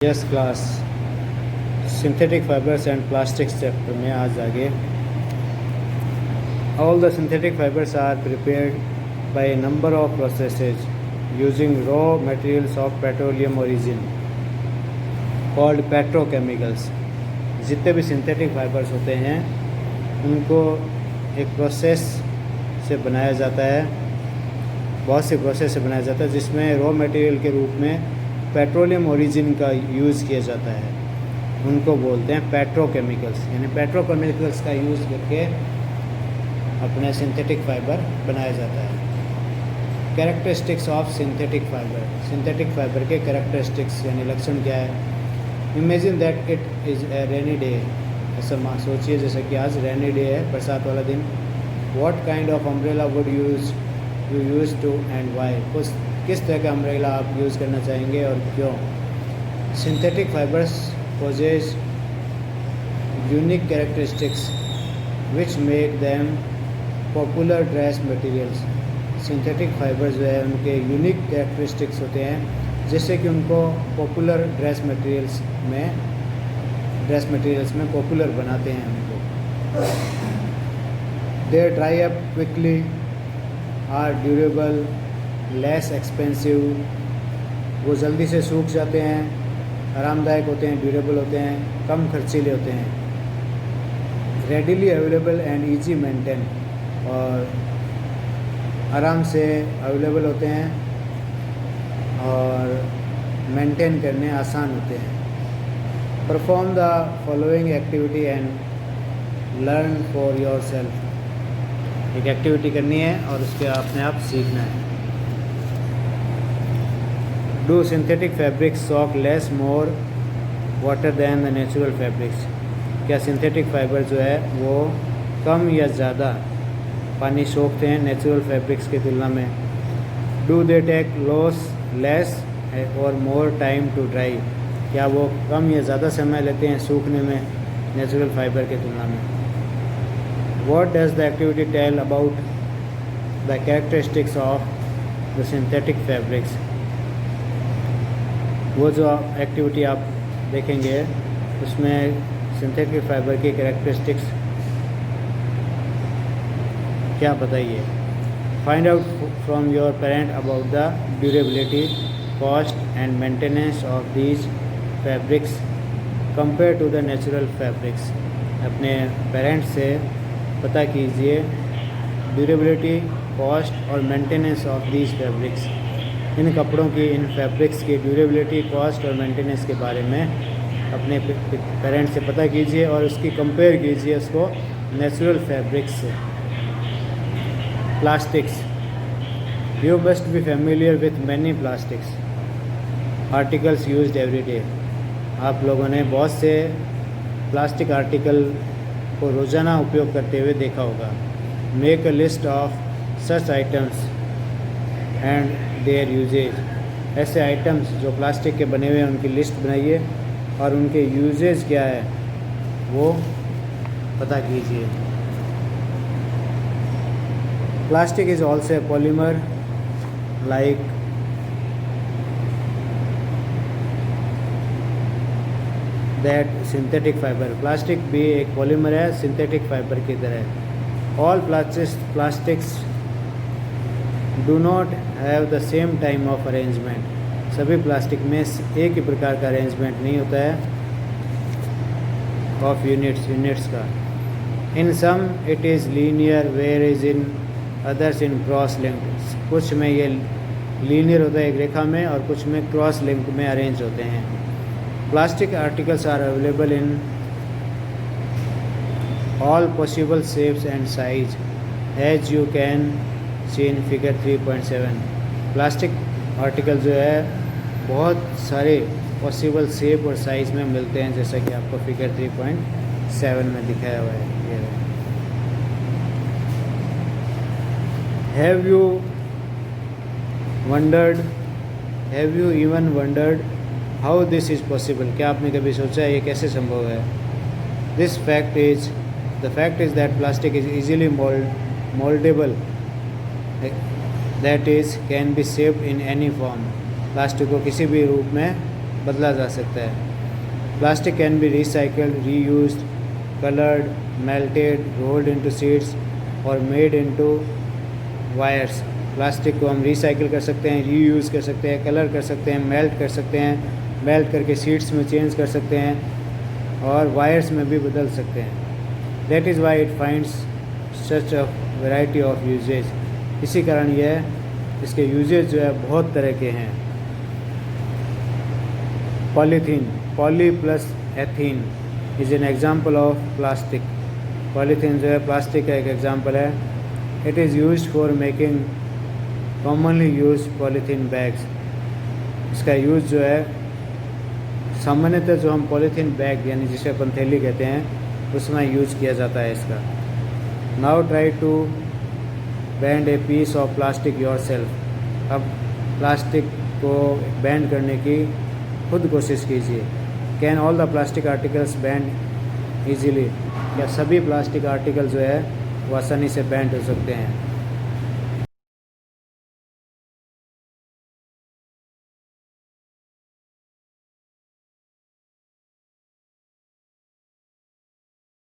Yes class synthetic fibres and plastics chapter में आज आगे all the synthetic fibres are prepared by a number of processes using raw materials of petroleum origin called petrochemicals. जितने भी synthetic fibres होते हैं उनको एक process से बनाया जाता है, बहुत सी प्रोसेस से बनाया जाता है जिसमें रॉ मटेरियल के रूप में पेट्रोलियम ओरिजिन का यूज़ किया जाता है। उनको बोलते हैं पेट्रोकेमिकल्स, यानी पेट्रोकेमिकल्स का यूज़ करके अपने सिंथेटिक फाइबर बनाया जाता है। Characteristics of synthetic fibre, synthetic fibre के कैरेक्टरिस्टिक्स यानी लक्षण क्या है। Imagine that it is a rainy day, ऐसा सोचिए जैसे कि आज रेनी डे है, बरसात वाला दिन। What kind of umbrella would you use to and why, किस तरह का अम्ब्रेला आप यूज़ करना चाहेंगे और क्यों। Synthetic fibres possess unique characteristics which make them popular dress materials. Synthetic fibres जो है उनके यूनिक कैरेक्टरिस्टिक्स होते हैं जिससे कि उनको पॉपुलर ड्रेस मटेरियल्स में पॉपुलर बनाते हैं उनको। They dry up quickly, are durable, less expensive, वो जल्दी से सूख जाते हैं, आरामदायक होते हैं, ड्यूरेबल होते हैं, कम खर्चीले होते हैं। Readily available and easy maintain, और आराम से अवेलेबल होते हैं और मेंटेन करने आसान होते हैं। Perform the following activity and learn for yourself. एक एक्टिविटी करनी है और उसके अपने आप सीखना है। Do synthetic fabrics soak less more water than the natural fabrics. क्या सिंथेटिक फाइबर जो है वो कम या ज़्यादा पानी सोखते हैं नेचुरल फैब्रिक्स की तुलना में। डू दे टेक लेस और मोर टाइम टू ड्राई। क्या वो कम या ज़्यादा समय लेते हैं सूखने में नेचुरल फाइबर की तुलना में। What does the activity tell about the characteristics of the synthetic fabrics? वो जो एक्टिविटी आप देखेंगे उसमें सिंथेटिक फाइबर की कैरेक्टरिस्टिक्स क्या बताइए। Find out from your parent about the durability, cost and maintenance of these fabrics compare to the natural fabrics. अपने parents से पता कीजिए ड्यूरेबिलिटी, कॉस्ट और मेंटेनेंस ऑफ दीज फैब्रिक्स। इन कपड़ों की, इन फैब्रिक्स की ड्यूरेबिलिटी, कॉस्ट और मेंटेनेंस के बारे में अपने पेरेंट्स से पता कीजिए और उसकी कंपेयर कीजिए उसको नेचुरल फैब्रिक्स से। Plastics, you must be familiar with many plastics articles used every day. आप लोगों ने बहुत से प्लास्टिक आर्टिकल को रोज़ाना उपयोग करते हुए देखा होगा। Make a list of such items and their uses. ऐसे आइटम्स जो प्लास्टिक के बने हुए हैं उनकी लिस्ट बनाइए और उनके यूजेज क्या है वो पता कीजिए। Plastic is also a polymer like that synthetic fibre. Plastic भी एक पॉलीमर है सिंथेटिक फाइबर की तरह। All plastics do not have the same time of arrangement. सभी प्लास्टिक में एक ही प्रकार का अरेंजमेंट नहीं होता है ऑफ यूनिट्स का। In some it is linear where is in others in cross linked. कुछ में ये लीनियर होता है एक रेखा में और कुछ में क्रॉस लिंक में अरेंज होते हैं। Plastic articles are available in all possible shapes and size as you can see in figure 3.7। Plastic article जो है बहुत सारे पॉसिबल शेप और साइज़ में मिलते हैं जैसा कि आपको फिगर 3.7 में दिखाया हुआ है। ये have you even wondered how this is possible. क्या आपने कभी सोचा है ये कैसे संभव है। The fact is that plastic is easily mouldable, that is can be shaped in any form. Plastic को किसी भी रूप में बदला जा सकता है। Plastic can be recycled, reused, coloured, melted, rolled into sheets और मेड इनटू वायर्स। प्लास्टिक को हम रिसाइकिल कर सकते हैं, रीयूज़ कर सकते हैं, कलर कर सकते हैं, मेल्ट कर सकते हैं, मेल्ट करके शीट्स में चेंज कर सकते हैं और वायर्स में भी बदल सकते हैं। That is why it finds such a variety of uses. इसी कारण यह इसके यूजेज जो है बहुत तरह के हैं। Polythene, poly plus ethene is an example of plastic. Polythene जो है प्लास्टिक का एक एग्जाम्पल है। It is used for making commonly use polythene bags. इसका यूज़ जो है सामान्यतः जो हम पॉलीथीन बैग यानी जिसे अपन थैली कहते हैं उसमें यूज किया जाता है इसका। Now try to bend a piece of plastic yourself. अब प्लास्टिक को बैंड करने की खुद कोशिश कीजिए। Can all the plastic articles bend easily. क्या सभी प्लास्टिक आर्टिकल जो है वो आसानी से बैंड हो सकते हैं?